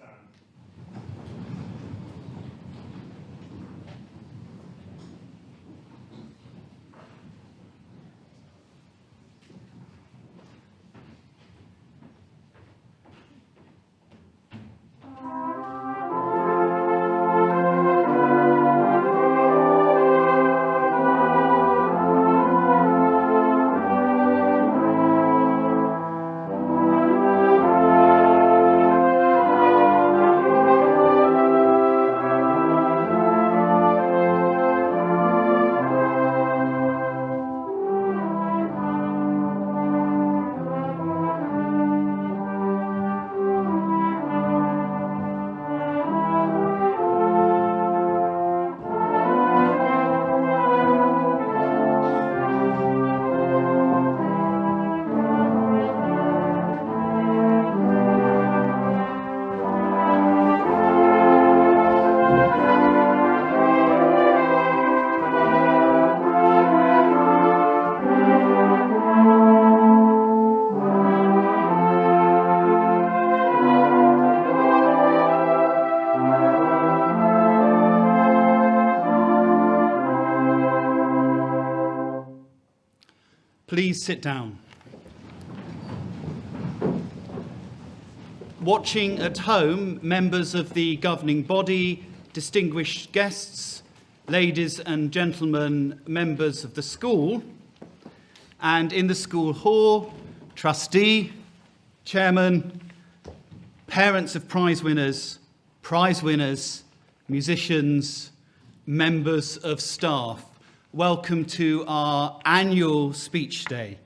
stand. Please sit down. Watching at home, members of the governing body, distinguished guests, ladies and gentlemen, members of the school, and in the school hall, trustee, chairman, parents of prize winners, musicians, members of staff. Welcome to our annual speech day.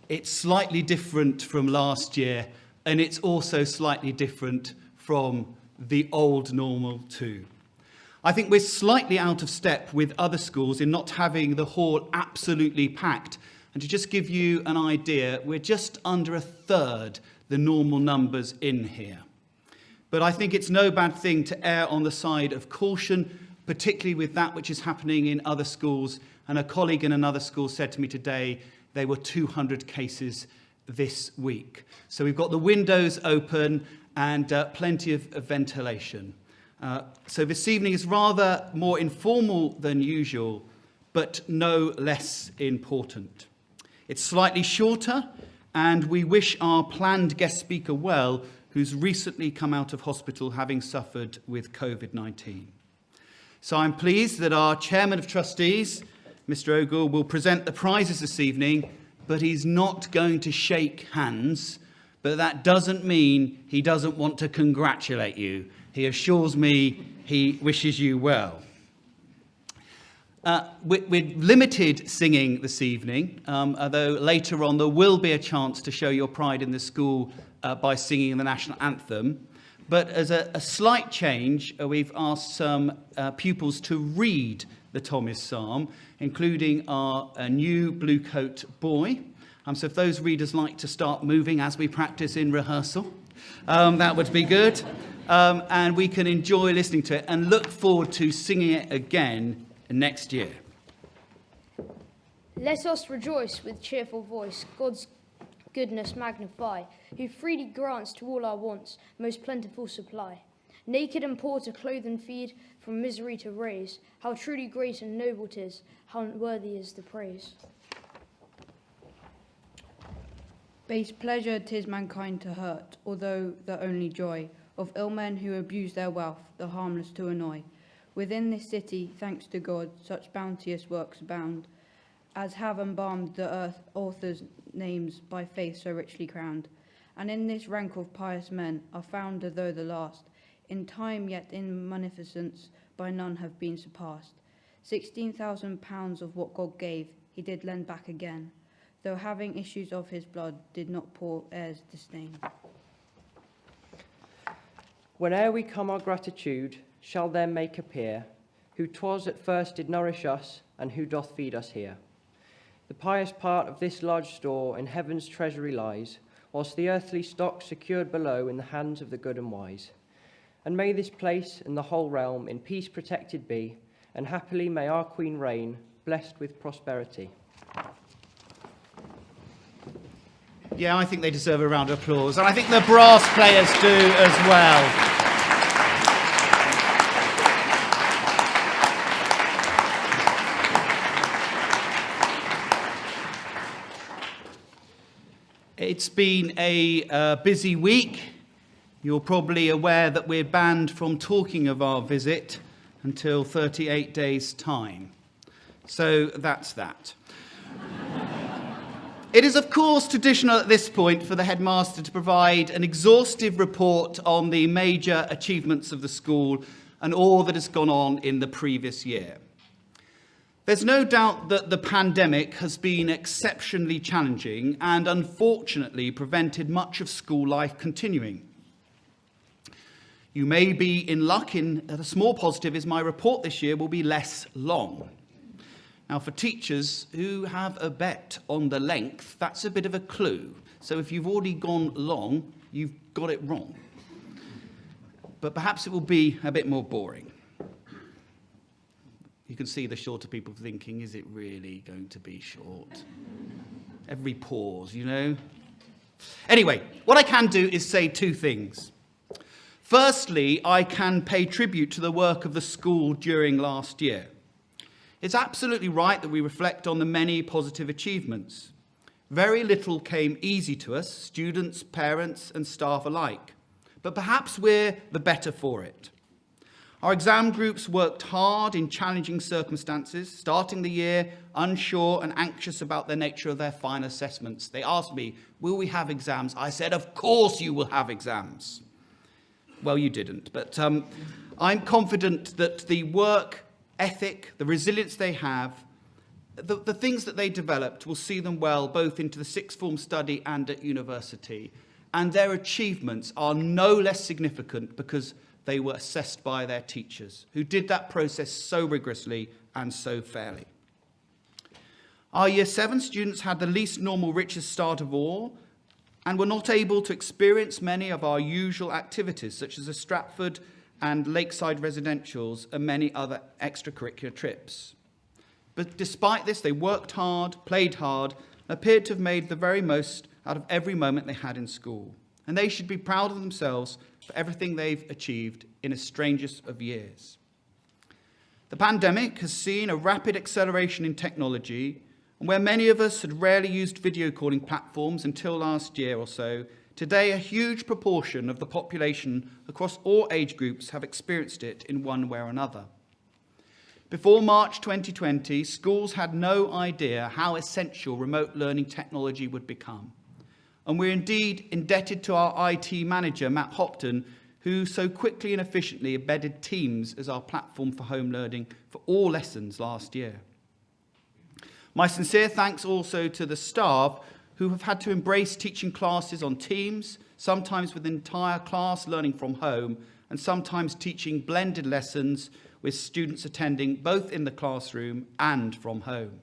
It's slightly different from last year, and it's also slightly different from the old normal too. I think we're slightly out of step with other schools in not having the hall absolutely packed. And to just give you an idea, we're just under a third the normal numbers in here. But I think it's no bad thing to err on the side of caution, particularly with that which is happening in other schools. And a colleague in another school said to me today there were 200 cases this week. So we've got the windows open and plenty of ventilation. So this evening is rather more informal than usual, but no less important. It's slightly shorter, and we wish our planned guest speaker well, who's recently come out of hospital having suffered with COVID-19. So I'm pleased that our Chairman of Trustees, Mr. Ogle, will present the prizes this evening, but he's not going to shake hands. But that doesn't mean he doesn't want to congratulate you. He assures me he wishes you well. We're limited singing this evening, although later on there will be a chance to show your pride in the school by singing the national anthem. But as a slight change, we've asked some pupils to read the Thomas Psalm, including our new blue coat boy. So if those readers like to start moving as we practice in rehearsal, that would be good. And we can enjoy listening to it and look forward to singing it again next year. Let us rejoice with cheerful voice, God's goodness magnify, who freely grants to all our wants most plentiful supply. Naked and poor to clothe and feed, from misery to raise, how truly great and noble 'tis, how worthy is the praise. Base pleasure 'tis mankind to hurt, although the only joy of ill men who abuse their wealth, the harmless to annoy. Within this city, thanks to God, such bounteous works abound, as have embalmed the earth authors' names by faith so richly crowned. And in this rank of pious men are found, though the last, in time yet in munificence, by none have been surpassed. 16,000 pounds of what God gave, he did lend back again, though having issues of his blood, did not poor heirs disdain. Whene'er we come our gratitude shall then make appear, who 'twas at first did nourish us, and who doth feed us here. The pious part of this large store in heaven's treasury lies, whilst the earthly stock secured below in the hands of the good and wise. And may this place and the whole realm in peace protected be, and happily may our Queen reign, blessed with prosperity. Yeah, I think they deserve a round of applause, and I think the brass players do as well. It's been a busy week. You're probably aware that we're banned from talking of our visit until 38 days' time. So that's that. It is, of course, traditional at this point for the headmaster to provide an exhaustive report on the major achievements of the school and all that has gone on in the previous year. There's no doubt that the pandemic has been exceptionally challenging and unfortunately prevented much of school life continuing. You may be in luck in that a small positive is my report this year will be less long. Now, for teachers who have a bet on the length, that's a bit of a clue. So if you've already gone long, you've got it wrong. But perhaps it will be a bit more boring. You can see the shorter people thinking, is it really going to be short? Every pause, you know? Anyway, what I can do is say two things. Firstly, I can pay tribute to the work of the school during last year. It's absolutely right that we reflect on the many positive achievements. Very little came easy to us, students, parents, and staff alike. But perhaps we're the better for it. Our exam groups worked hard in challenging circumstances, starting the year unsure and anxious about the nature of their final assessments. They asked me, will we have exams? I said, of course you will have exams. Well, you didn't, but I'm confident that the work ethic, the resilience they have, the things that they developed will see them well both into the sixth form study and at university. And their achievements are no less significant because they were assessed by their teachers, who did that process so rigorously and so fairly. Our Year 7 students had the least normal, richest start of all, and were not able to experience many of our usual activities, such as the Stratford and Lakeside residentials and many other extracurricular trips. But despite this, they worked hard, played hard, and appeared to have made the very most out of every moment they had in school. And they should be proud of themselves for everything they've achieved in a strangest of years. The pandemic has seen a rapid acceleration in technology, and where many of us had rarely used video calling platforms until last year or so, today a huge proportion of the population across all age groups have experienced it in one way or another. Before March 2020, schools had no idea how essential remote learning technology would become. And we're indeed indebted to our IT manager, Matt Hopton, who so quickly and efficiently embedded Teams as our platform for home learning for all lessons last year. My sincere thanks also to the staff who have had to embrace teaching classes on Teams, sometimes with an entire class learning from home, and sometimes teaching blended lessons with students attending both in the classroom and from home.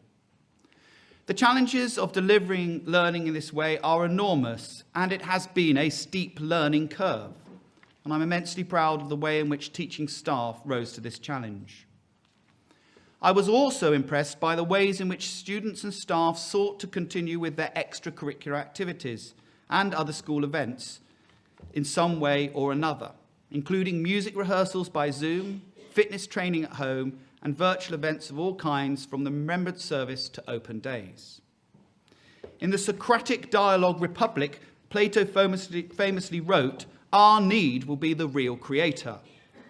The challenges of delivering learning in this way are enormous, and it has been a steep learning curve. And I'm immensely proud of the way in which teaching staff rose to this challenge. I was also impressed by the ways in which students and staff sought to continue with their extracurricular activities and other school events in some way or another, including music rehearsals by Zoom, fitness training at home, and virtual events of all kinds, from the Remembrance Service to open days. In the Socratic dialogue Republic, Plato famously wrote, "Our need will be the real creator,"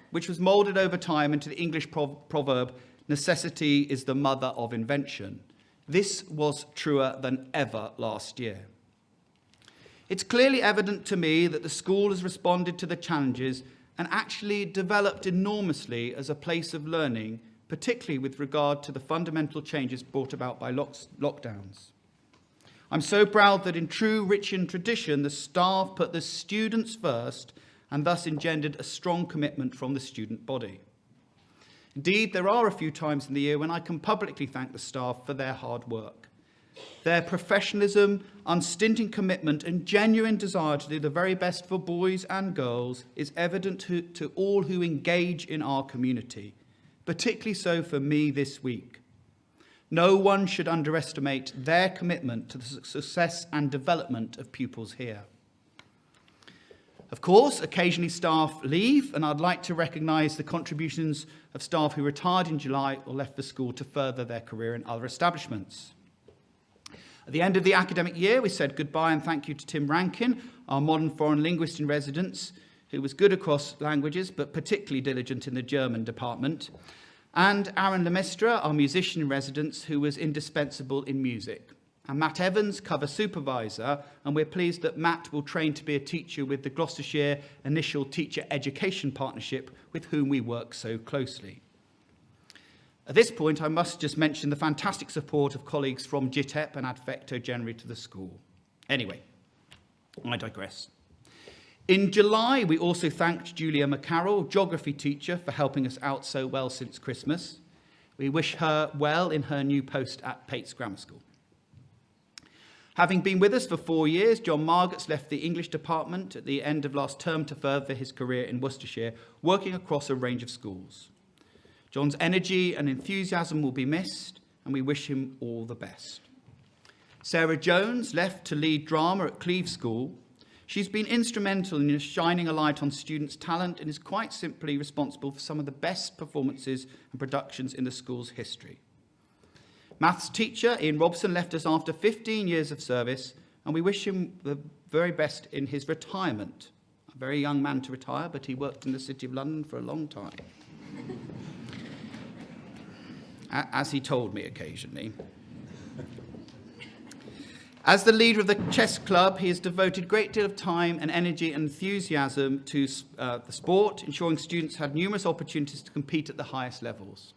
which was moulded over time into the English proverb, "Necessity is the mother of invention." This was truer than ever last year. It's clearly evident to me that the school has responded to the challenges and actually developed enormously as a place of learning, particularly with regard to the fundamental changes brought about by lockdowns. I'm so proud that in true Richian tradition, the staff put the students first and thus engendered a strong commitment from the student body. Indeed, there are a few times in the year when I can publicly thank the staff for their hard work. Their professionalism, unstinting commitment, and genuine desire to do the very best for boys and girls is evident to all who engage in our community, particularly so for me this week. No one should underestimate their commitment to the success and development of pupils here. Of course, occasionally staff leave, and I'd like to recognise the contributions of staff who retired in July or left the school to further their career in other establishments. At the end of the academic year, we said goodbye and thank you to Tim Rankin, our modern foreign linguist in residence, who was good across languages, but particularly diligent in the German department, and Aaron Lemestre, our musician in residence, who was indispensable in music, and Matt Evans, cover supervisor, and we're pleased that Matt will train to be a teacher with the Gloucestershire Initial Teacher Education Partnership, with whom we work so closely. At this point, I must just mention the fantastic support of colleagues from GITEP and Adfecto generally to the school. Anyway, I digress. In July, we also thanked Julia McCarroll, geography teacher, for helping us out so well since Christmas. We wish her well in her new post at Pates Grammar School. Having been with us for 4 years, John Margetts left the English department at the end of last term to further his career in Worcestershire, working across a range of schools. John's energy and enthusiasm will be missed, and we wish him all the best. Sarah Jones left to lead drama at Cleve School. She's been instrumental in shining a light on students' talent and is quite simply responsible for some of the best performances and productions in the school's history. Maths teacher Ian Robson left us after 15 years of service, and we wish him the very best in his retirement. A very young man to retire, but he worked in the City of London for a long time, as he told me occasionally. As the leader of the chess club, he has devoted a great deal of time and energy and enthusiasm to the sport, ensuring students had numerous opportunities to compete at the highest levels.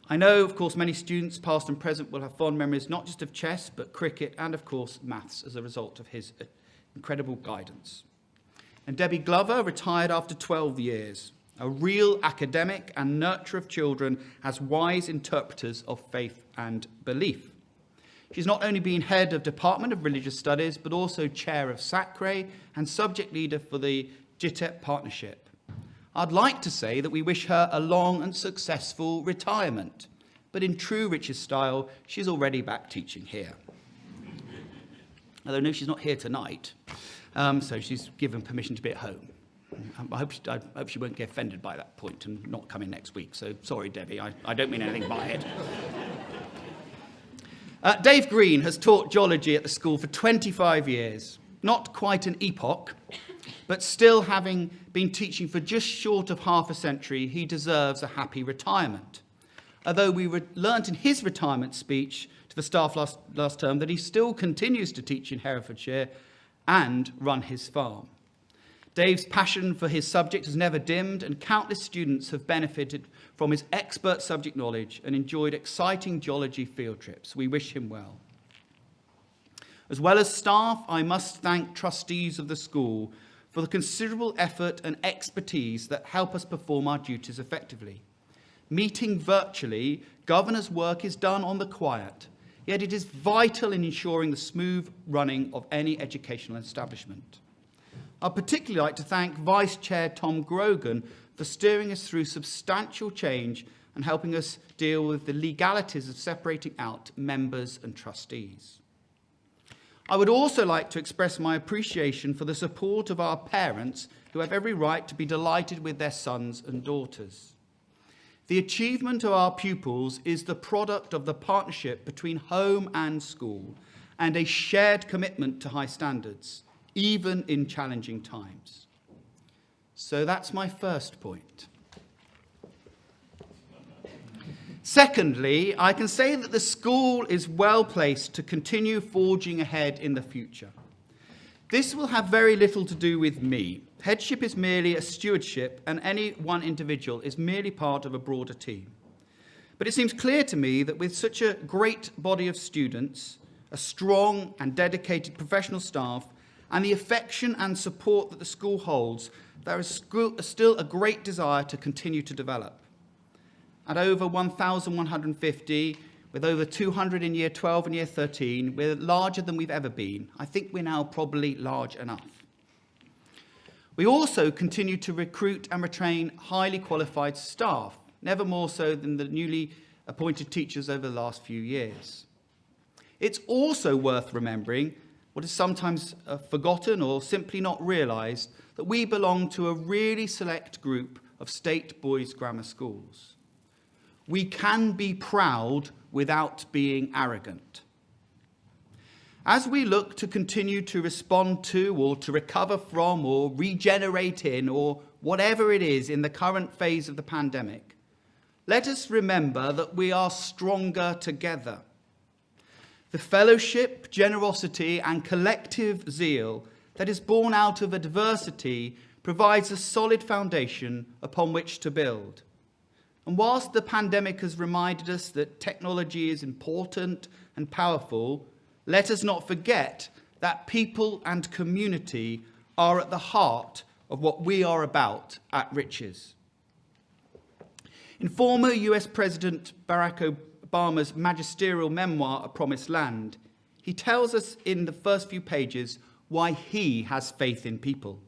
I know, of course, many students, past and present, will have fond memories not just of chess, but cricket and, of course, maths as a result of his incredible guidance. And Debbie Glover retired after 12 years, a real academic and nurturer of children as wise interpreters of faith and belief. She's not only been head of Department of Religious Studies, but also chair of SACRE and subject leader for the GITEP partnership. I'd like to say that we wish her a long and successful retirement, but in true Rich's style, she's already back teaching here. Although no, she's not here tonight, so she's given permission to be at home. I hope she won't get offended by that point and not come in next week. So sorry, Debbie, I don't mean anything by it. Dave Green has taught geology at the school for 25 years. Not quite an epoch, but still having been teaching for just short of half a century, he deserves a happy retirement. Although we learnt in his retirement speech to the staff last term that he still continues to teach in Herefordshire and run his farm. Dave's passion for his subject has never dimmed, and countless students have benefited from his expert subject knowledge and enjoyed exciting geology field trips. We wish him well. As well as staff, I must thank trustees of the school for the considerable effort and expertise that help us perform our duties effectively. Meeting virtually, Governor's work is done on the quiet, yet it is vital in ensuring the smooth running of any educational establishment. I'd particularly like to thank Vice Chair Tom Grogan for steering us through substantial change and helping us deal with the legalities of separating out members and trustees. I would also like to express my appreciation for the support of our parents, who have every right to be delighted with their sons and daughters. The achievement of our pupils is the product of the partnership between home and school and a shared commitment to high standards, even in challenging times. So that's my first point. Secondly, I can say that the school is well placed to continue forging ahead in the future. This will have very little to do with me. Headship is merely a stewardship, and any one individual is merely part of a broader team. But it seems clear to me that with such a great body of students, a strong and dedicated professional staff, and the affection and support that the school holds, there is still a great desire to continue to develop. At over 1,150, with over 200 in Year 12 and Year 13, we're larger than we've ever been. I think we're now probably large enough. We also continue to recruit and retain highly qualified staff, never more so than the newly appointed teachers over the last few years. It's also worth remembering what is sometimes forgotten or simply not realised, that we belong to a really select group of state boys' grammar schools. We can be proud without being arrogant. as we look to continue to respond to or to recover from or regenerate in or whatever it is in the current phase of the pandemic, let us remember that we are stronger together. The fellowship, generosity, and collective zeal that is born out of adversity provides a solid foundation upon which to build. And whilst the pandemic has reminded us that technology is important and powerful, let us not forget that people and community are at the heart of what we are about at Riches. In former US President Barack Obama's magisterial memoir, A Promised Land, he tells us in the first few pages why he has faith in people.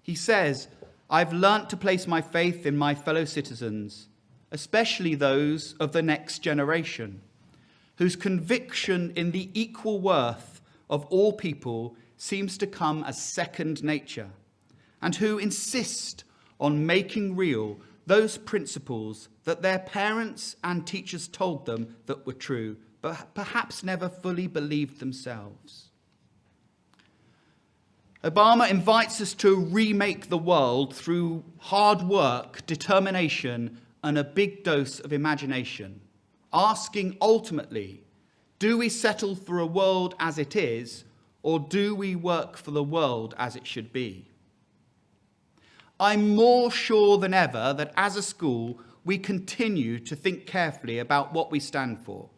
He says, "I've learnt to place my faith in my fellow citizens, especially those of the next generation, whose conviction in the equal worth of all people seems to come as second nature, and who insist on making real those principles that their parents and teachers told them that were true, but perhaps never fully believed themselves." Obama invites us to remake the world through hard work, determination, and a big dose of imagination, asking ultimately, do we settle for a world as it is, or do we work for the world as it should be? I'm more sure than ever that as a school, we continue to think carefully about what we stand for,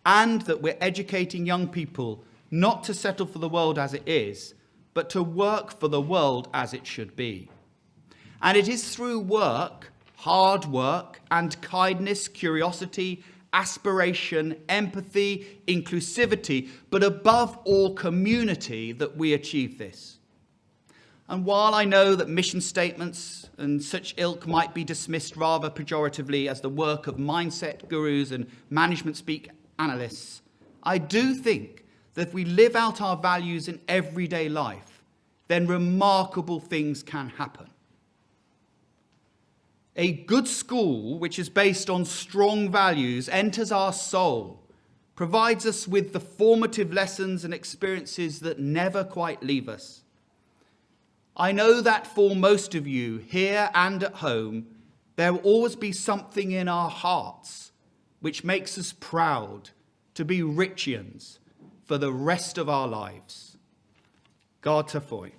and that we're educating young people not to settle for the world as it is, but to work for the world as it should be. And it is through work, hard work, and kindness, curiosity, aspiration, empathy, inclusivity, but above all community that we achieve this. And while I know that mission statements and such ilk might be dismissed rather pejoratively as the work of mindset gurus and management speak analysts, I do think that if we live out our values in everyday life, then remarkable things can happen. A good school, which is based on strong values, enters our soul, provides us with the formative lessons and experiences that never quite leave us. I know that for most of you, here and at home, there will always be something in our hearts which makes us proud to be Richians for the rest of our lives. God Tafoy.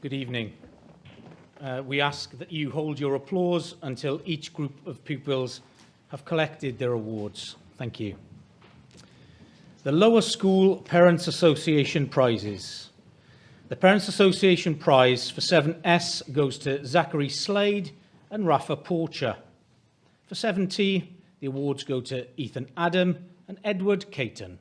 Good evening. We ask that you hold your applause until each group of pupils have collected their awards. Thank you. The Lower School Parents Association prizes. The Parents Association prize for 7S goes to Zachary Slade and Rafa Porcher. For 7T, the awards go to Ethan Adam and Edward Caton.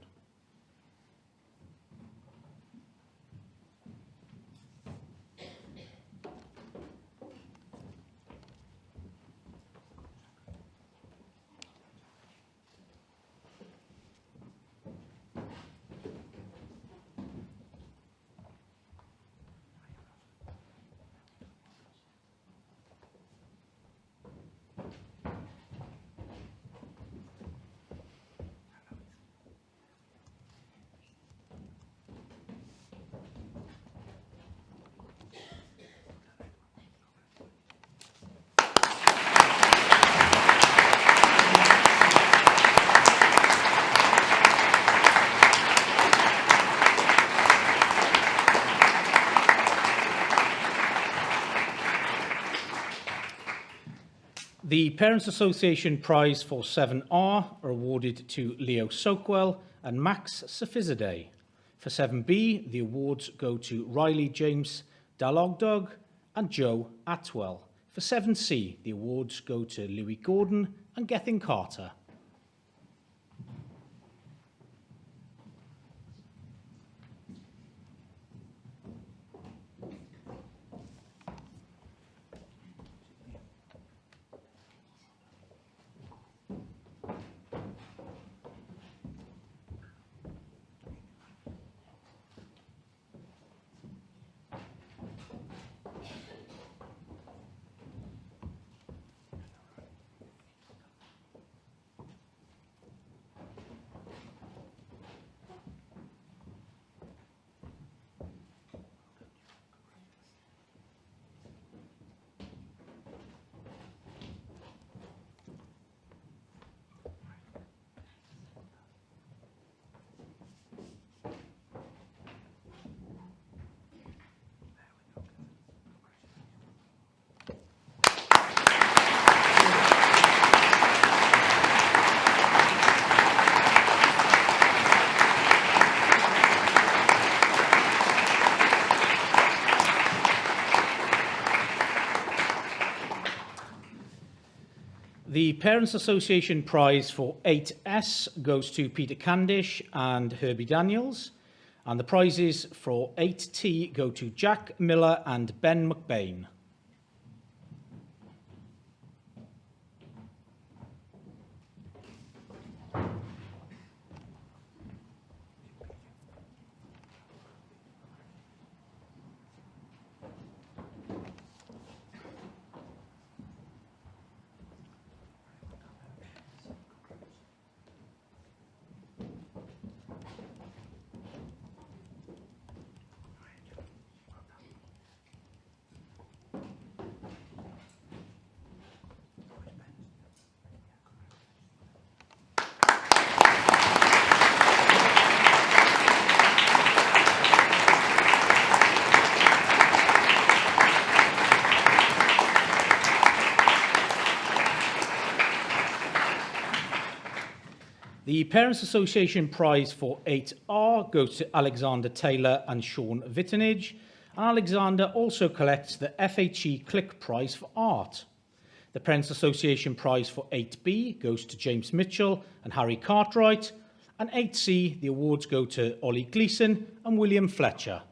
The Parents Association prize for 7R are awarded to Leo Soakwell and Max Sophizidae. For 7B, the awards go to Riley James Dalogdog and Joe Atwell. For 7C, the awards go to Louis Gordon and Gethin Carter. The Parents Association prize for 8S goes to Peter Candish and Herbie Daniels, and the prizes for 8T go to Jack Miller and Ben McBain. The Parents Association prize for 8R goes to Alexander Taylor and Sean Vittenage. And Alexander also collects the FHE Click Prize for Art. The Parents Association prize for 8B goes to James Mitchell and Harry Cartwright. And 8C, the awards go to Ollie Gleeson and William Fletcher.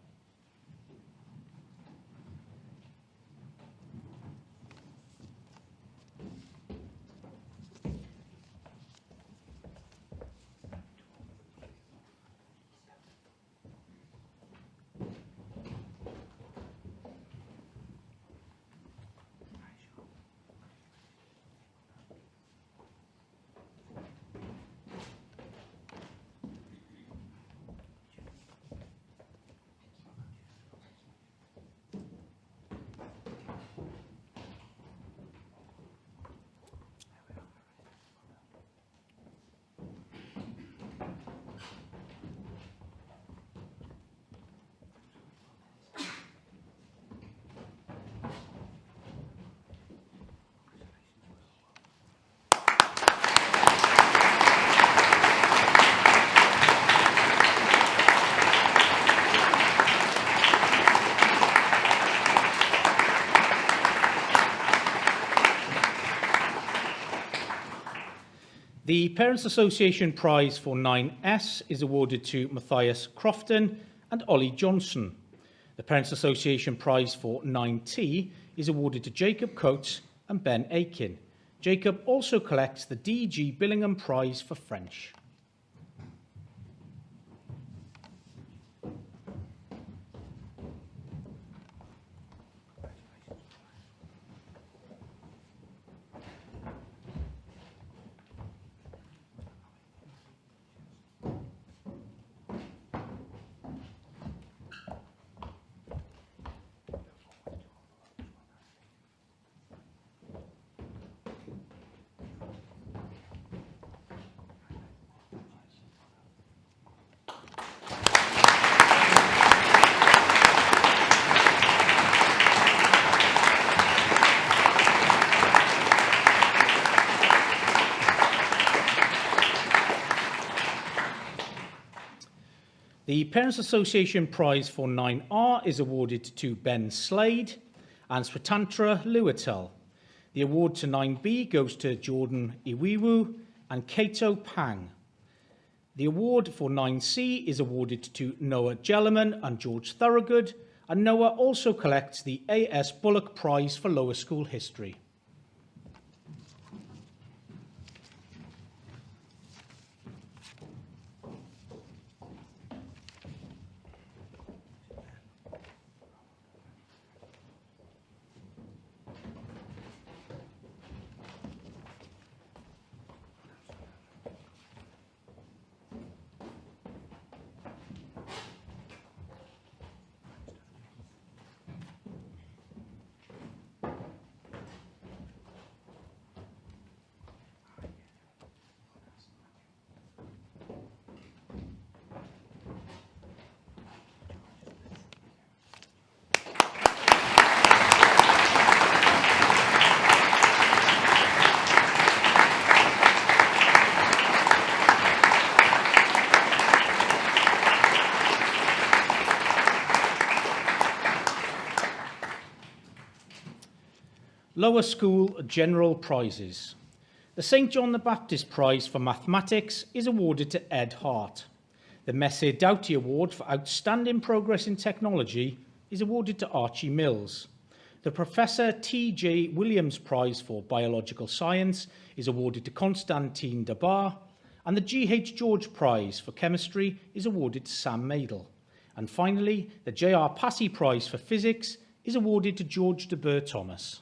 The Parents Association Prize for 9S is awarded to Matthias Crofton and Ollie Johnson. The Parents Association Prize for 9T is awarded to Jacob Coates and Ben Aiken. Jacob also collects the D.G. Billingham Prize for French. The Parents Association Prize for 9R is awarded to Ben Slade and Swatantra Luatel. The award to 9B goes to Jordan Iwiwu and Kato Pang. The award for 9C is awarded to Noah Jellerman and George Thorogood, and Noah also collects the A.S. Bullock Prize for Lower School History. Lower School General Prizes. The St John the Baptist Prize for Mathematics is awarded to Ed Hart. The Messrs Doughty Award for Outstanding Progress in Technology is awarded to Archie Mills. The Professor T.J. Williams Prize for Biological Science is awarded to Constantine Dabar, and the G.H. George Prize for Chemistry is awarded to Sam Madel. And finally, the J.R. Passy Prize for Physics is awarded to George de Burr Thomas.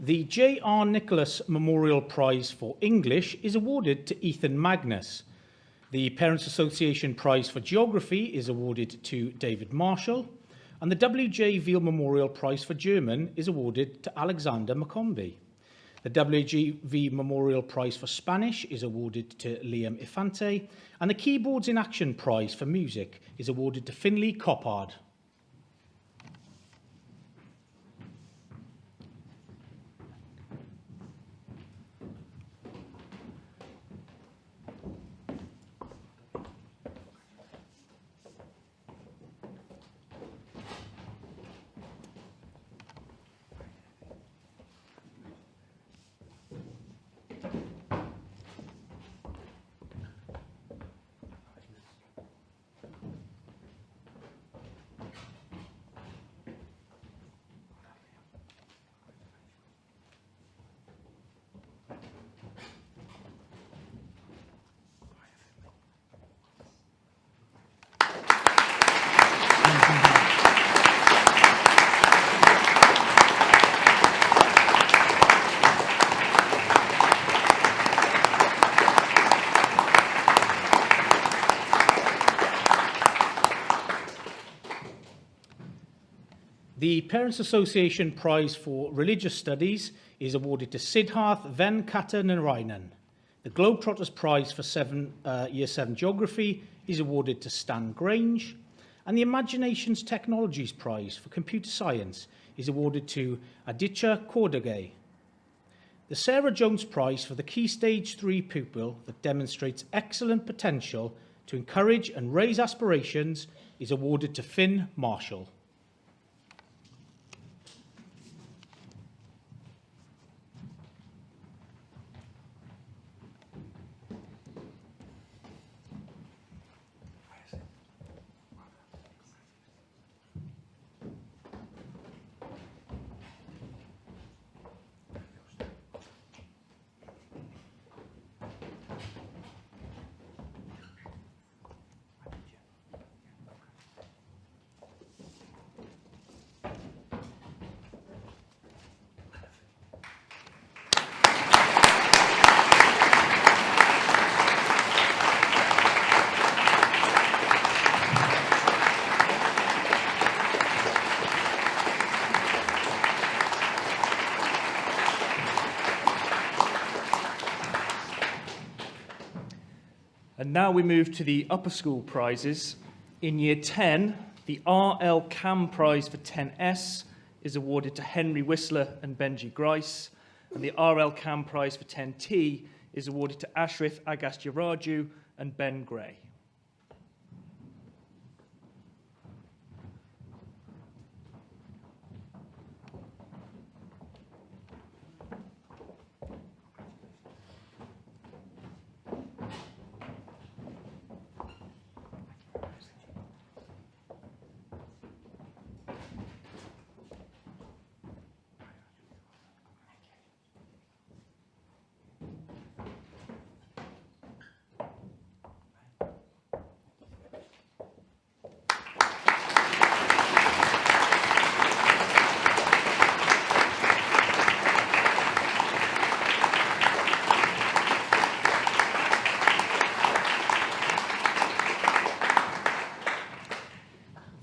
The J.R. Nicholas Memorial Prize for English is awarded to Ethan Magnus. The Parents Association Prize for Geography is awarded to David Marshall, and the W.J. Veal Memorial Prize for German is awarded to Alexander McCombie. The W.J.V. Memorial Prize for Spanish is awarded to Liam Ifante, and the Keyboards in Action Prize for Music is awarded to Finley Coppard. The Parents Association Prize for Religious Studies is awarded to Siddharth Venkata-Narayanan. The Globetrotters Prize for Year 7 Geography is awarded to Stan Grange. And the Imaginations Technologies Prize for Computer Science is awarded to Aditya Kordage. The Sarah Jones Prize for the Key Stage 3 pupil that demonstrates excellent potential to encourage and raise aspirations is awarded to Finn Marshall. And now we move to the upper school prizes. In Year 10, the R.L. Cam Prize for 10S is awarded to Henry Whistler and Benji Grice, and the R.L. Cam Prize for 10T is awarded to Ashrith Agastyaraju and Ben Gray.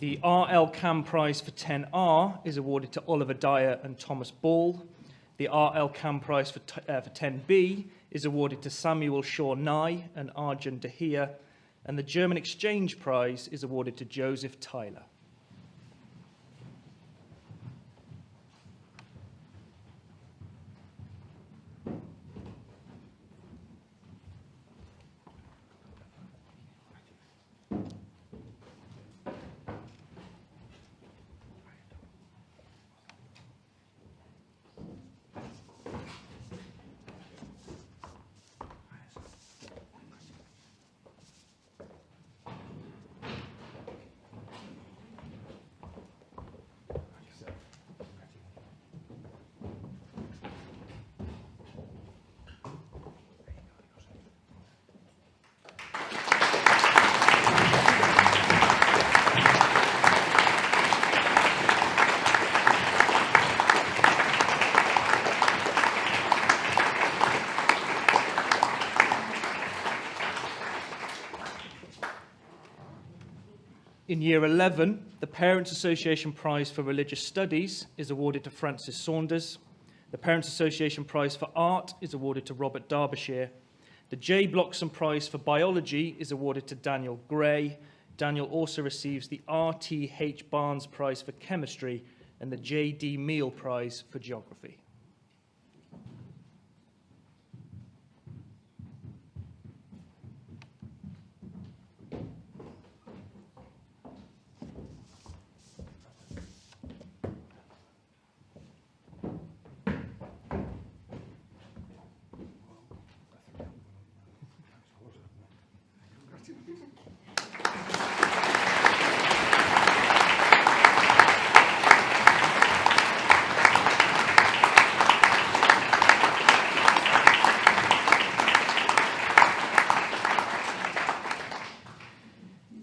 The R.L. Cam Prize for 10R is awarded to Oliver Dyer and Thomas Ball. The R.L. Cam Prize for 10B is awarded to Samuel Shaw Nye and Arjun Dahia. And the German Exchange Prize is awarded to Joseph Tyler. In Year 11, the Parents Association Prize for Religious Studies is awarded to Francis Saunders. The Parents Association Prize for Art is awarded to Robert Derbyshire. The J. Bloxham Prize for Biology is awarded to Daniel Gray. Daniel also receives the R.T.H. Barnes Prize for Chemistry and the J.D. Meal Prize for Geography.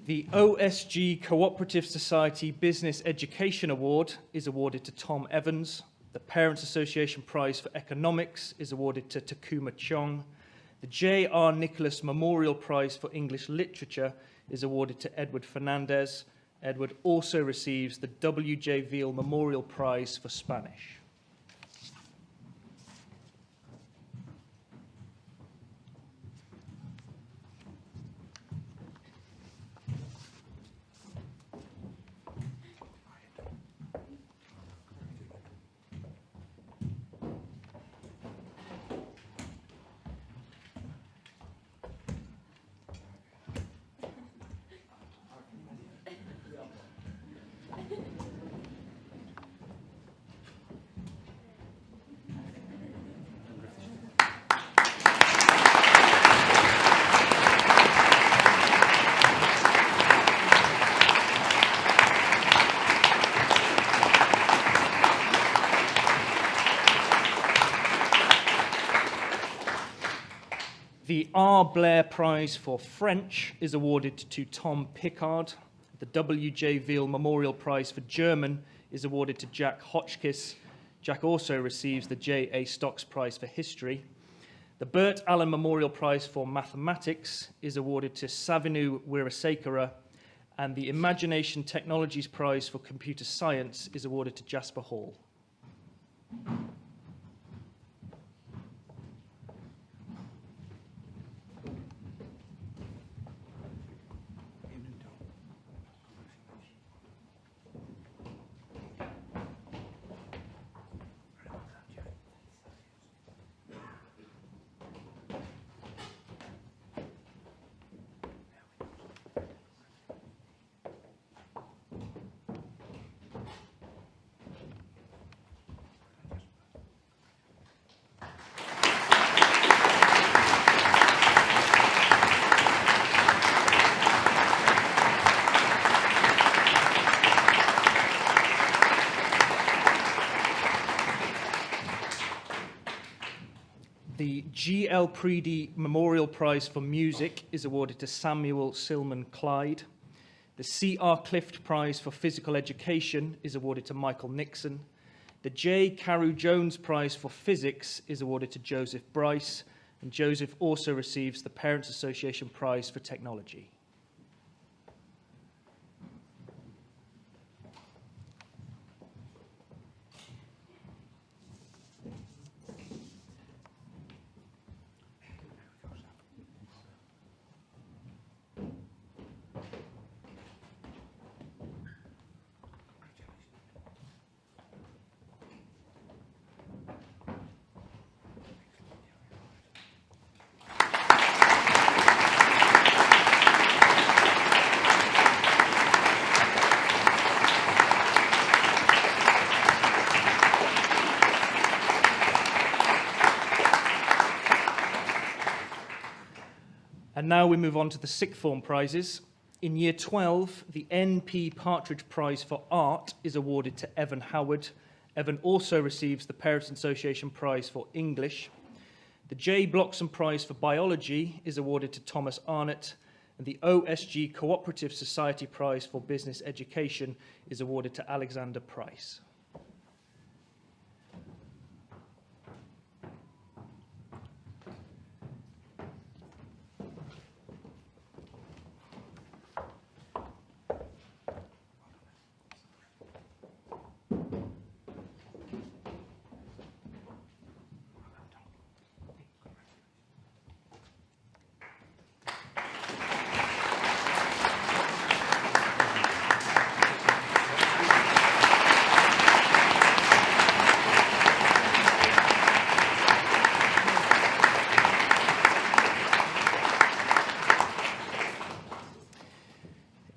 The OSG Cooperative Society Business Education Award is awarded to Tom Evans. The Parents Association Prize for Economics is awarded to Takuma Chong. The J.R. Nicholas Memorial Prize for English Literature is awarded to Edward Fernandez. Edward also receives the W.J. Veal Memorial Prize for Spanish. The R. Blair Prize for French is awarded to Tom Pickard. The W.J. Veal Memorial Prize for German is awarded to Jack Hotchkiss. Jack also receives the J.A. Stocks Prize for History. The Burt Allen Memorial Prize for Mathematics is awarded to Savinu Wirasekara, and the Imagination Technologies Prize for Computer Science is awarded to Jasper Hall. The G.L. Preedy Memorial Prize for Music is awarded to Samuel Silman Clyde. The C.R. Clift Prize for Physical Education is awarded to Michael Nixon. The J. Carew Jones Prize for Physics is awarded to Joseph Bryce, and Joseph also receives the Parents Association Prize for Technology. And now we move on to the sixth form prizes. In Year 12, the N.P. Partridge Prize for Art is awarded to Evan Howard. Evan also receives the Parents Association Prize for English. The J. Bloxham Prize for Biology is awarded to Thomas Arnott, and the OSG Cooperative Society Prize for Business Education is awarded to Alexander Price.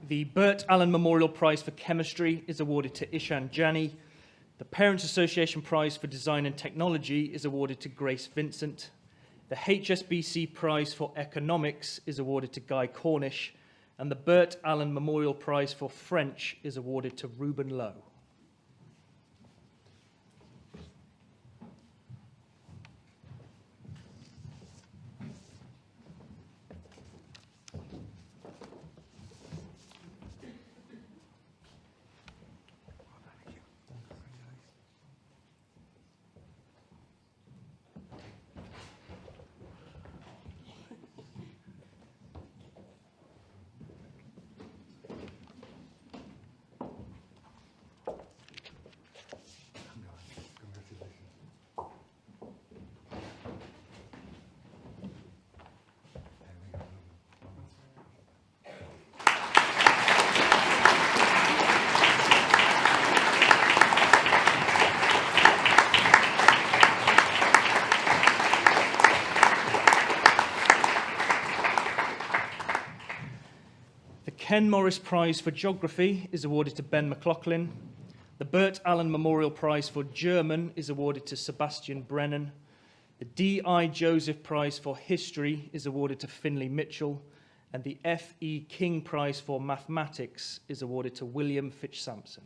The Burt Allen Memorial Prize for Chemistry is awarded to Ishan Jani. The Parents Association Prize for Design and Technology is awarded to Grace Vincent. The HSBC Prize for Economics is awarded to Guy Cornish. And the Burt Allen Memorial Prize for French is awarded to Reuben Lowe. Ken Morris Prize for Geography is awarded to Ben McLaughlin. The Bert Allen Memorial Prize for German is awarded to Sebastian Brennan. The D.I. Joseph Prize for History is awarded to Finlay Mitchell. And the F.E. King Prize for Mathematics is awarded to William Fitch-Sampson.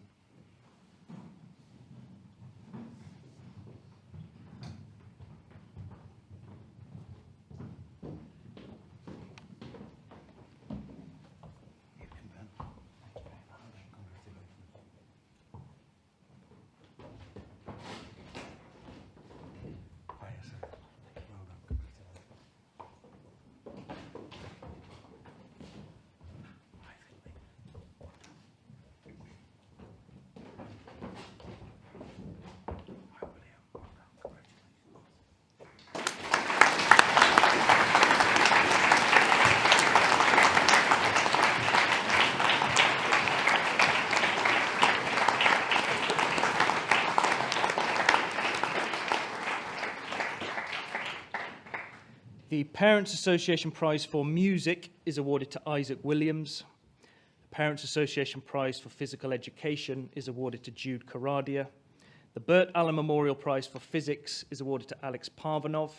The Parents Association Prize for Music is awarded to Isaac Williams. The Parents Association Prize for Physical Education is awarded to Jude Karadia. The Bert Allen Memorial Prize for Physics is awarded to Alex Parvanov.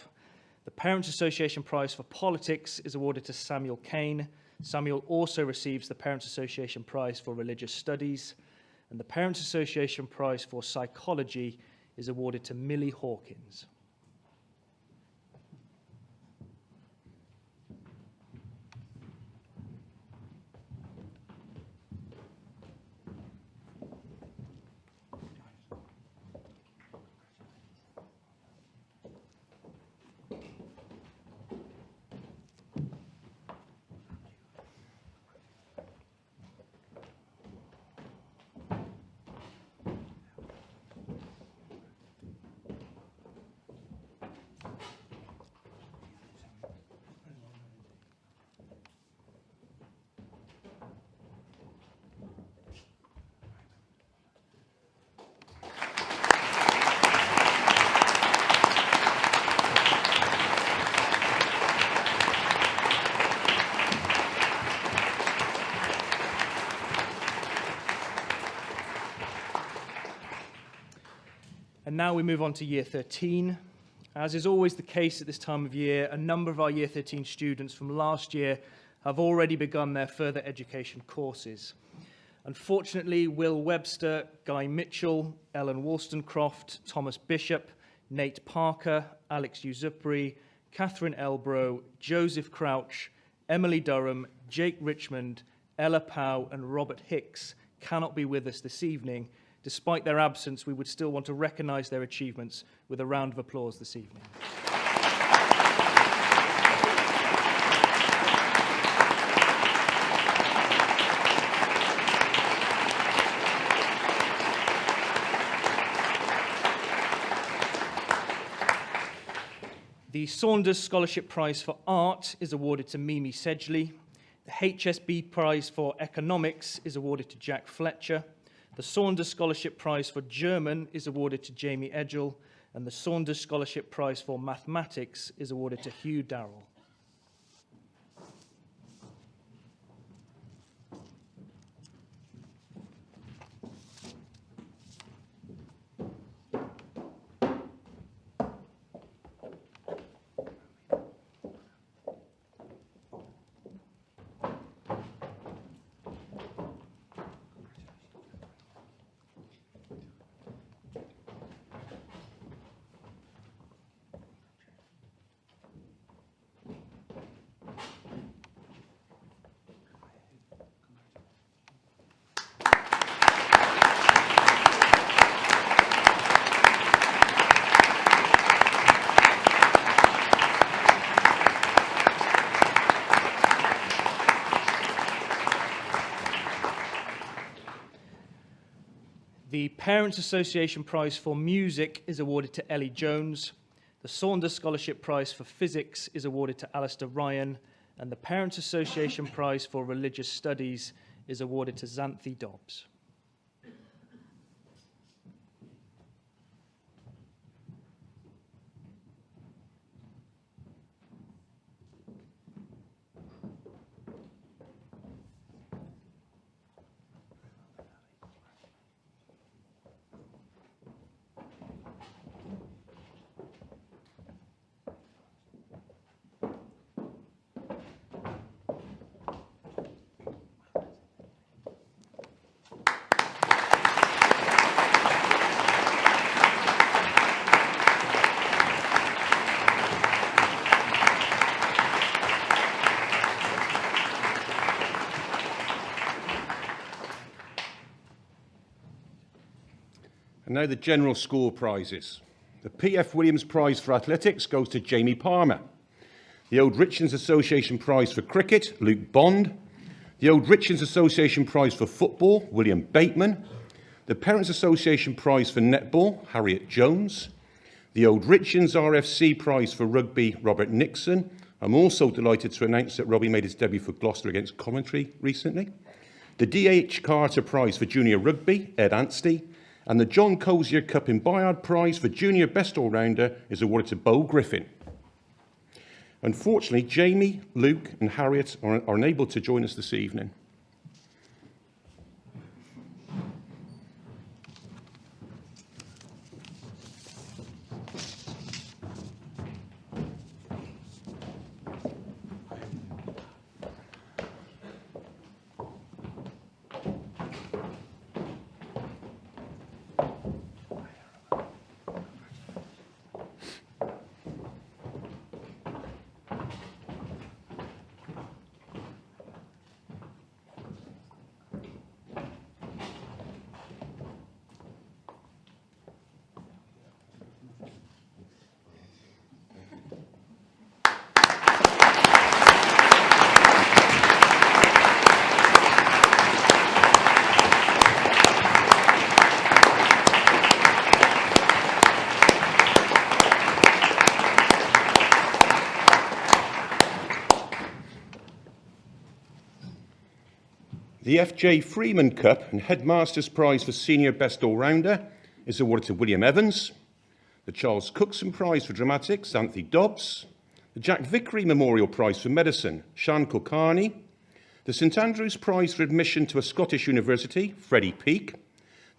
The Parents Association Prize for Politics is awarded to Samuel Kane. Samuel also receives the Parents Association Prize for Religious Studies. And the Parents Association Prize for Psychology is awarded to Millie Hawkins. And now we move on to Year 13. As is always the case at this time of year, a number of our Year 13 students from last year have already begun their further education courses. Unfortunately, Will Webster, Guy Mitchell, Ellen Wollstonecroft, Thomas Bishop, Nate Parker, Alex Uzupri, Catherine Elbrow, Joseph Crouch, Emily Durham, Jake Richmond, Ella Powell, and Robert Hicks cannot be with us this evening. Despite their absence, we would still want to recognise their achievements with a round of applause this evening. The Saunders Scholarship Prize for Art is awarded to Mimi Sedgley. The HSB Prize for Economics is awarded to Jack Fletcher. The Saunders Scholarship Prize for German is awarded to Jamie Edgell, and the Saunders Scholarship Prize for Mathematics is awarded to Hugh Darrell. The Parents Association Prize for Music is awarded to Ellie Jones. The Saunders Scholarship Prize for Physics is awarded to Alistair Ryan. And the Parents Association Prize for Religious Studies is awarded to Xanthi Dobbs. And now the general school prizes. The P.F. Williams Prize for Athletics goes to Jamie Palmer. The Old Richlands Association Prize for Cricket, Luke Bond. The Old Richlands Association Prize for Football, William Bateman. The Parents Association Prize for Netball, Harriet Jones. The Old Richlands RFC Prize for Rugby, Robert Nixon. I'm also delighted to announce that Robbie made his debut for Gloucester against Coventry recently. The D.H. Carter Prize for Junior Rugby, Ed Anstey. And the John Cozier Cup in Bayard Prize for Junior Best All-Rounder is awarded to Beau Griffin. Unfortunately, Jamie, Luke and Harriet are unable to join us this evening. The F.J. Freeman Cup and Headmaster's Prize for Senior Best All-Rounder is awarded to William Evans. The Charles Cookson Prize for Dramatics, Anthony Dobbs. The Jack Vickery Memorial Prize for Medicine, Sian Kulkarni. The St Andrews Prize for Admission to a Scottish University, Freddie Peake.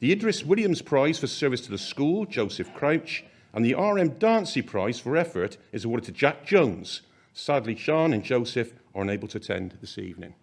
The Idris Williams Prize for Service to the School, Joseph Crouch. And the R.M. Dancy Prize for Effort is awarded to Jack Jones. Sadly, Sian and Joseph are unable to attend this evening.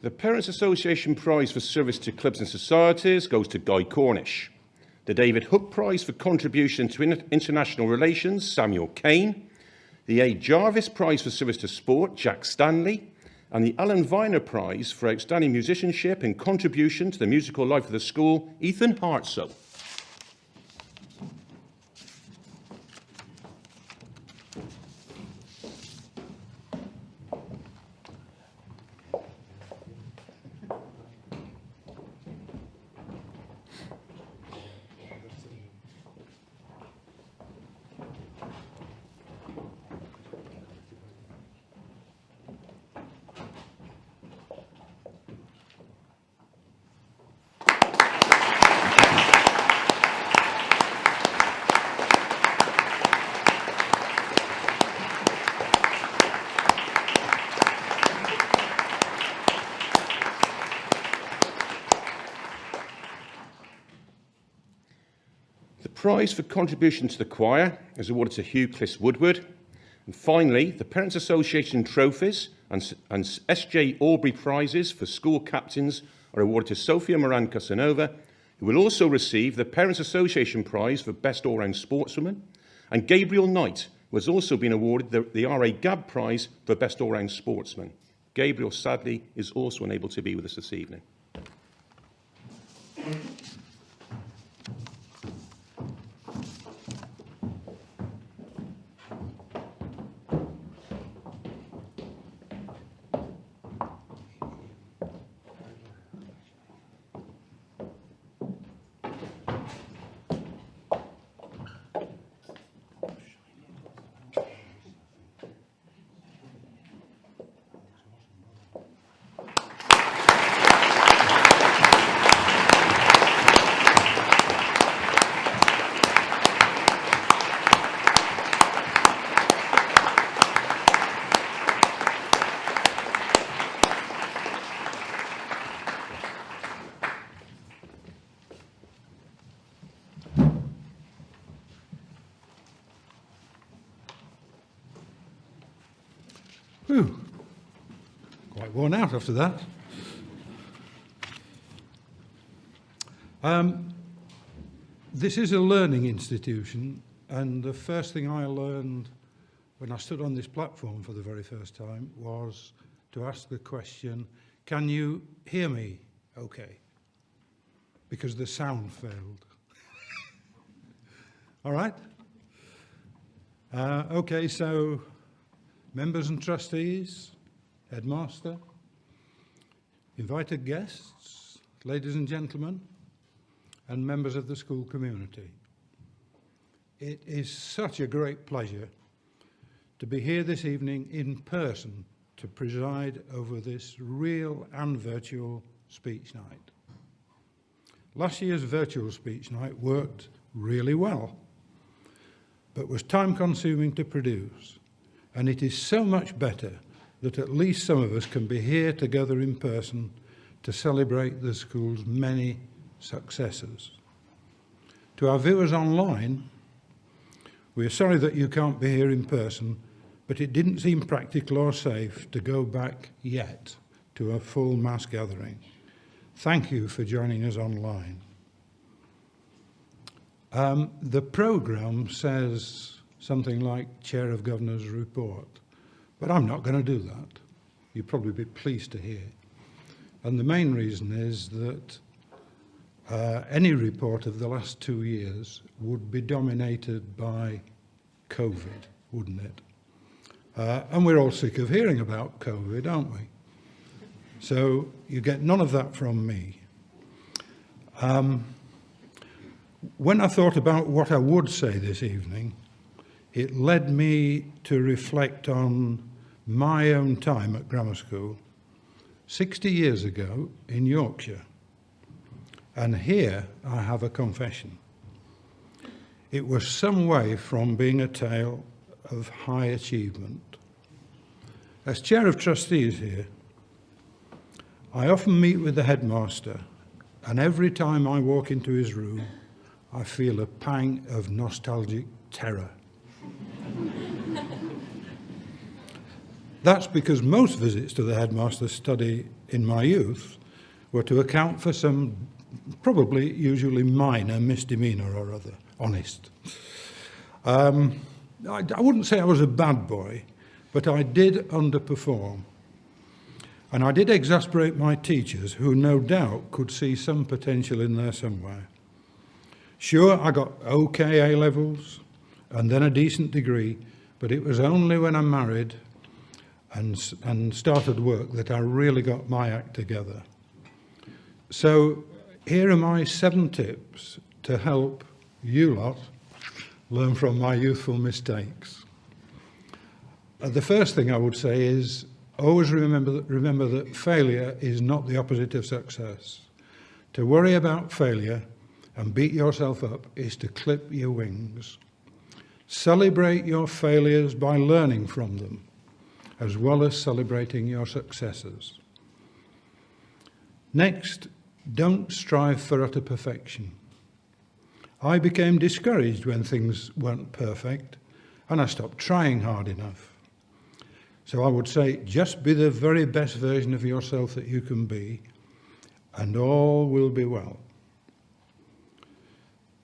The Parents Association Prize for Service to Clubs and Societies goes to Guy Cornish. The David Hook Prize for Contribution to International Relations, Samuel Kane. The A. Jarvis Prize for Service to Sport, Jack Stanley. And the Alan Viner Prize for Outstanding Musicianship and Contribution to the Musical Life of the School, Ethan Hartsoe. The prize for contribution to the choir is awarded to Hugh Cliss Woodward. And finally, the Parents Association trophies and S.J. Aubrey prizes for school captains are awarded to Sophia Moran Casanova, who will also receive the Parents Association prize for Best All-Round Sportswoman, and Gabriel Knight, who has also been awarded the R.A. Gabb prize for Best All-Round Sportsman. Gabriel, sadly, is also unable to be with us this evening. Whew. Quite worn out after that. This is a learning institution, and the first thing I learned when I stood on this platform for the very first time was to ask the question, can you hear me okay? Because the sound failed. All right? Okay, so members and trustees, Headmaster, invited guests, ladies and gentlemen, and members of the school community. It is such a great pleasure to be here this evening in person to preside over this real and virtual speech night. Last year's virtual speech night worked really well, but was time-consuming to produce, and it is so much better that at least some of us can be here together in person to celebrate the school's many successes. To our viewers online, we are sorry that you can't be here in person, but it didn't seem practical or safe to go back yet to a full mass gathering. Thank you for joining us online. The programme says something like Chair of Governor's report, but I'm not going to do that. You'll probably be pleased to hear. And the main reason is that any report of the last 2 years would be dominated by COVID, wouldn't it? And we're all sick of hearing about COVID, aren't we? So you get none of that from me. When I thought about what I would say this evening, it led me to reflect on my own time at grammar school 60 years ago in Yorkshire. And here I have a confession. It was some way from being a tale of high achievement. As Chair of Trustees here, I often meet with the Headmaster, and every time I walk into his room, I feel a pang of nostalgic terror. That's because most visits to the Headmaster's study in my youth were to account for some probably usually minor misdemeanour or other, honest. I wouldn't say I was a bad boy, but I did underperform. And I did exasperate my teachers, who no doubt could see some potential in there somewhere. Sure, I got okay A-levels and then a decent degree, but it was only when I married and started work that I really got my act together. So here are my 7 tips to help you lot learn from my youthful mistakes. The first thing I would say is always remember that failure is not the opposite of success. To worry about failure and beat yourself up is to clip your wings. Celebrate your failures by learning from them, as well as celebrating your successes. Next, don't strive for utter perfection. I became discouraged when things weren't perfect, and I stopped trying hard enough. So I would say, just be the very best version of yourself that you can be, and all will be well.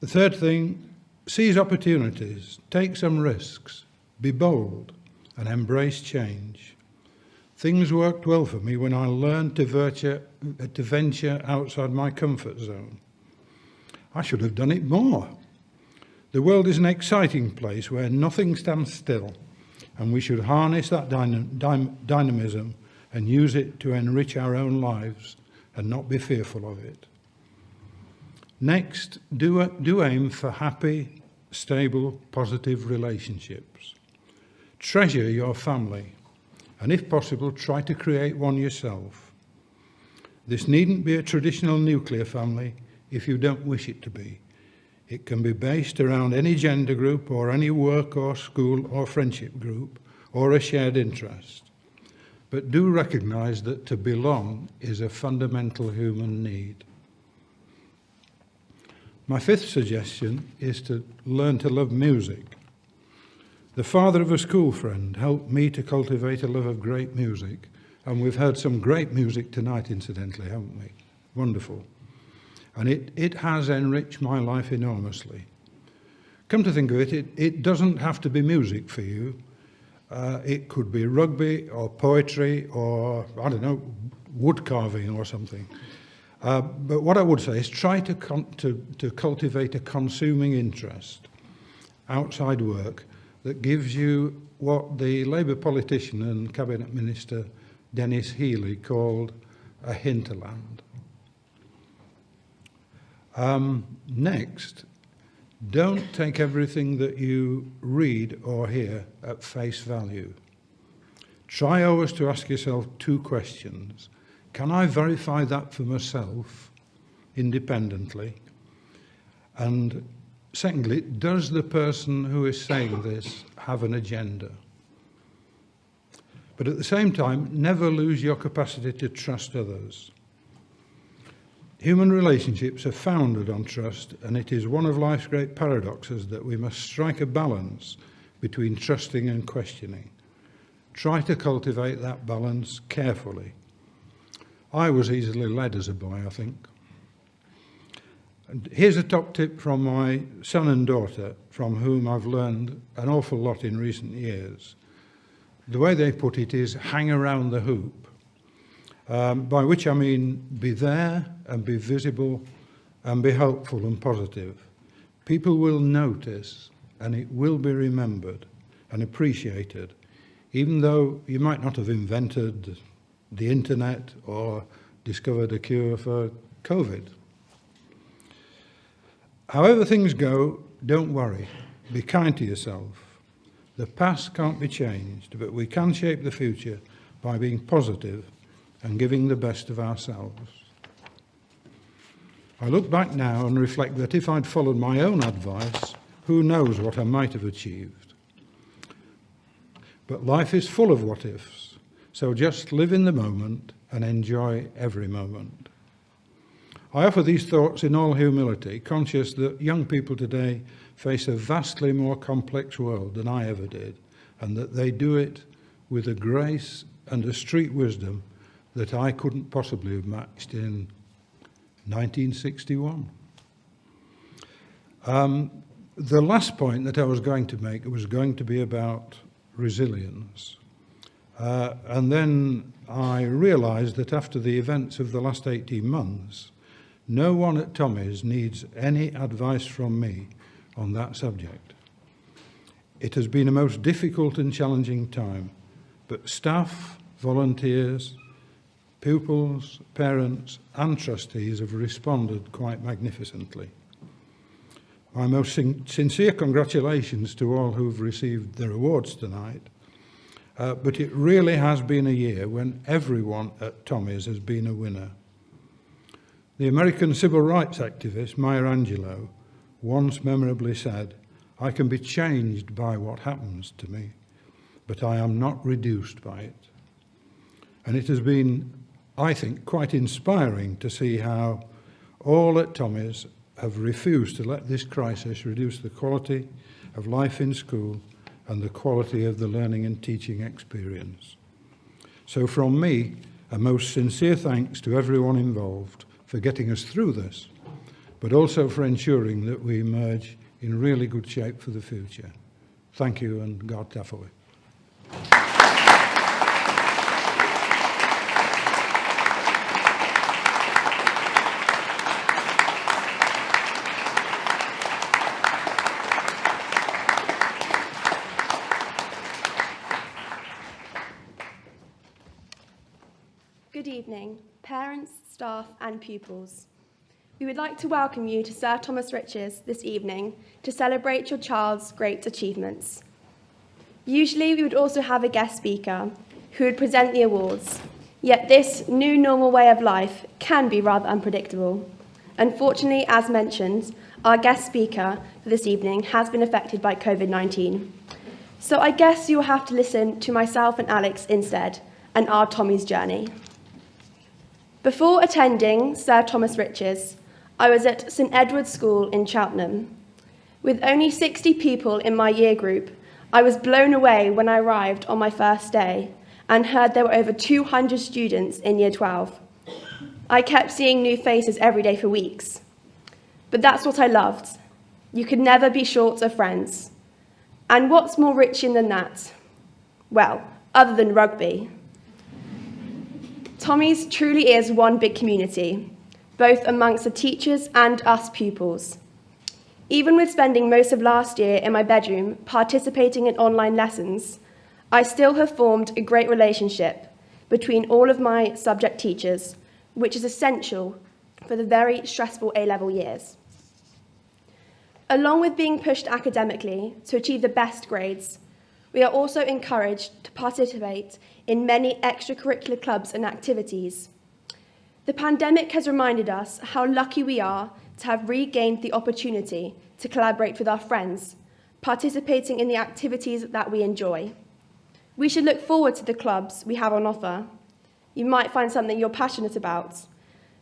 The third thing, seize opportunities, take some risks, be bold, and embrace change. Things worked well for me when I learned to venture outside my comfort zone. I should have done it more. The world is an exciting place where nothing stands still, and we should harness that dynamism and use it to enrich our own lives and not be fearful of it. Next, do aim for happy, stable, positive relationships. Treasure your family, and if possible, try to create one yourself. This needn't be a traditional nuclear family if you don't wish it to be. It can be based around any gender group or any work or school or friendship group or a shared interest. But do recognise that to belong is a fundamental human need. My fifth suggestion is to learn to love music. The father of a school friend helped me to cultivate a love of great music, and we've heard some great music tonight, incidentally, haven't we? Wonderful. And it has enriched my life enormously. Come to think of it, it doesn't have to be music for you. It could be rugby or poetry or, I don't know, wood carving or something. But what I would say is try to cultivate a consuming interest outside work that gives you what the Labour politician and Cabinet Minister Dennis Healey called a hinterland. Next, don't take everything that you read or hear at face value. Try always to ask yourself two questions. Can I verify that for myself independently? And secondly, does the person who is saying this have an agenda? But at the same time, never lose your capacity to trust others. Human relationships are founded on trust, and it is one of life's great paradoxes that we must strike a balance between trusting and questioning. Try to cultivate that balance carefully. I was easily led as a boy, I think. And here's a top tip from my son and daughter, from whom I've learned an awful lot in recent years. The way they put it is hang around the hoop, by which I mean be there and be visible and be helpful and positive. People will notice and it will be remembered and appreciated, even though you might not have invented the internet or discovered a cure for COVID. However things go, don't worry. Be kind to yourself. The past can't be changed, but we can shape the future by being positive and giving the best of ourselves. I look back now and reflect that if I'd followed my own advice, who knows what I might have achieved. But life is full of what-ifs, so just live in the moment and enjoy every moment. I offer these thoughts in all humility, conscious that young people today face a vastly more complex world than I ever did, and that they do it with a grace and a street wisdom that I couldn't possibly have matched in 1961. The last point that I was going to make was going to be about resilience. And then I realised that after the events of the last 18 months, no one at Tommy's needs any advice from me on that subject. It has been a most difficult and challenging time, but staff, volunteers, pupils, parents and trustees have responded quite magnificently. My most sincere congratulations to all who've received their awards tonight, but it really has been a year when everyone at Tommy's has been a winner. The American civil rights activist Maya Angelou once memorably said, "I can be changed by what happens to me, but I am not reduced by it." And it has been, I think, quite inspiring to see how all at Tommy's have refused to let this crisis reduce the quality of life in school and the quality of the learning and teaching experience. So from me, a most sincere thanks to everyone involved for getting us through this, but also for ensuring that we emerge in really good shape for the future. Thank you, and God tafoy. Good evening, parents, staff and pupils. We would like to welcome you to Sir Thomas Riches this evening to celebrate your child's great achievements. Usually we would also have a guest speaker who would present the awards, yet this new normal way of life can be rather unpredictable. Unfortunately, as mentioned, our guest speaker for this evening has been affected by COVID-19. So I guess you'll have to listen to myself and Alex instead, and our Tommy's journey. Before attending Sir Thomas Riches, I was at St Edward's School in Cheltenham. With only 60 people in my year group, I was blown away when I arrived on my first day and heard there were over 200 students in Year 12. I kept seeing new faces every day for weeks. But that's what I loved. You could never be short of friends. And what's more Richian than that? Well, other than rugby. Tommy's truly is one big community, both amongst the teachers and us pupils. Even with spending most of last year in my bedroom participating in online lessons, I still have formed a great relationship between all of my subject teachers, which is essential for the very stressful A-level years. Along with being pushed academically to achieve the best grades, we are also encouraged to participate in many extracurricular clubs and activities. The pandemic has reminded us how lucky we are to have regained the opportunity to collaborate with our friends, participating in the activities that we enjoy. We should look forward to the clubs we have on offer. You might find something you're passionate about,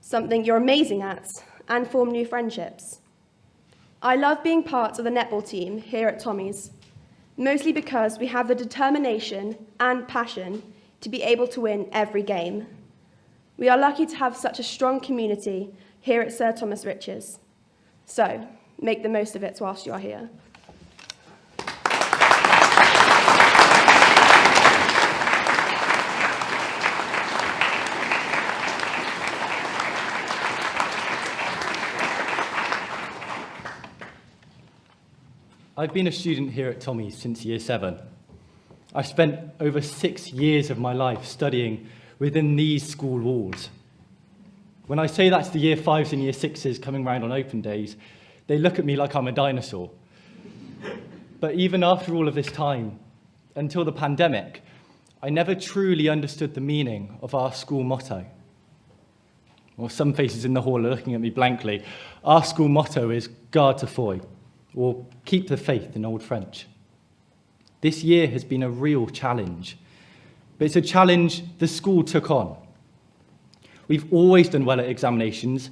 something you're amazing at, and form new friendships. I love being part of the netball team here at Tommy's, mostly because we have the determination and passion to be able to win every game. We are lucky to have such a strong community here at Sir Thomas Riches. So, make the most of it whilst you are here. I've been a student here at Tommy's since Year 7. I've spent over 6 years of my life studying within these school walls. When I say that to the Year 5s and Year 6s coming round on open days, they look at me like I'm a dinosaur. But even after all of this time, until the pandemic, I never truly understood the meaning of our school motto. Well, some faces in the hall are looking at me blankly. Our school motto is Garde ta foi, or keep the faith in Old French. This year has been a real challenge, but it's a challenge the school took on. We've always done well at examinations,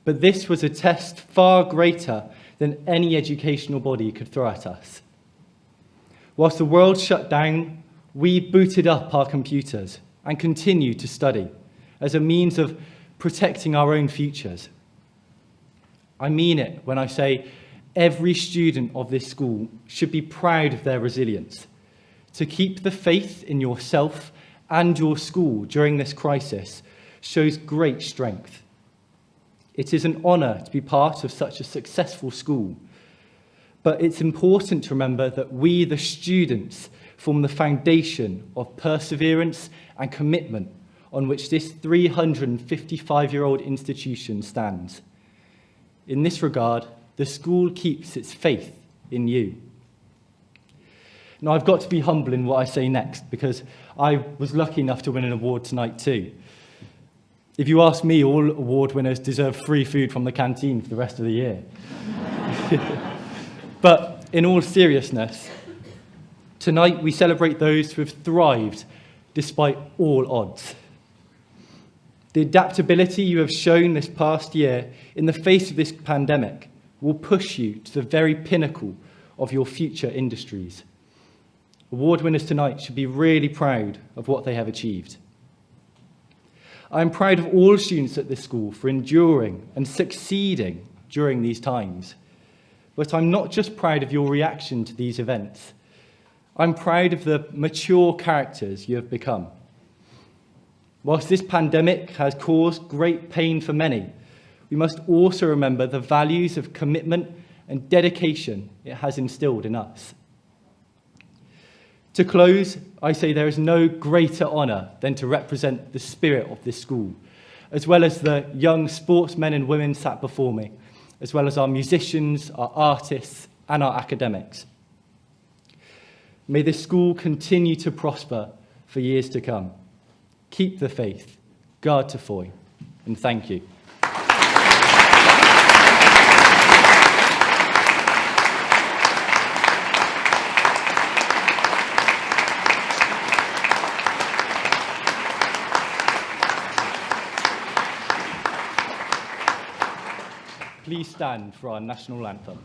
but this was a test far greater than any educational body could throw at us. Whilst the world shut down, we booted up our computers and continued to study as a means of protecting our own futures. I mean it when I say every student of this school should be proud of their resilience. To keep the faith in yourself and your school during this crisis shows great strength. It is an honour to be part of such a successful school, but it's important to remember that we, the students, form the foundation of perseverance and commitment on which this 355-year-old institution stands. In this regard, the school keeps its faith in you. Now, I've got to be humble in what I say next, because I was lucky enough to win an award tonight too. If you ask me, all award winners deserve free food from the canteen for the rest of the year. But in all seriousness, tonight we celebrate those who have thrived despite all odds. The adaptability you have shown this past year in the face of this pandemic will push you to the very pinnacle of your future industries. Award winners tonight should be really proud of what they have achieved. I am proud of all students at this school for enduring and succeeding during these times. But I'm not just proud of your reaction to these events. I'm proud of the mature characters you have become. Whilst this pandemic has caused great pain for many, we must also remember the values of commitment and dedication it has instilled in us. To close, I say there is no greater honour than to represent the spirit of this school, as well as the young sportsmen and women sat before me, as well as our musicians, our artists, and our academics. May this school continue to prosper for years to come. Keep the faith, Garde ta foi, and thank you. Please stand for our national anthem.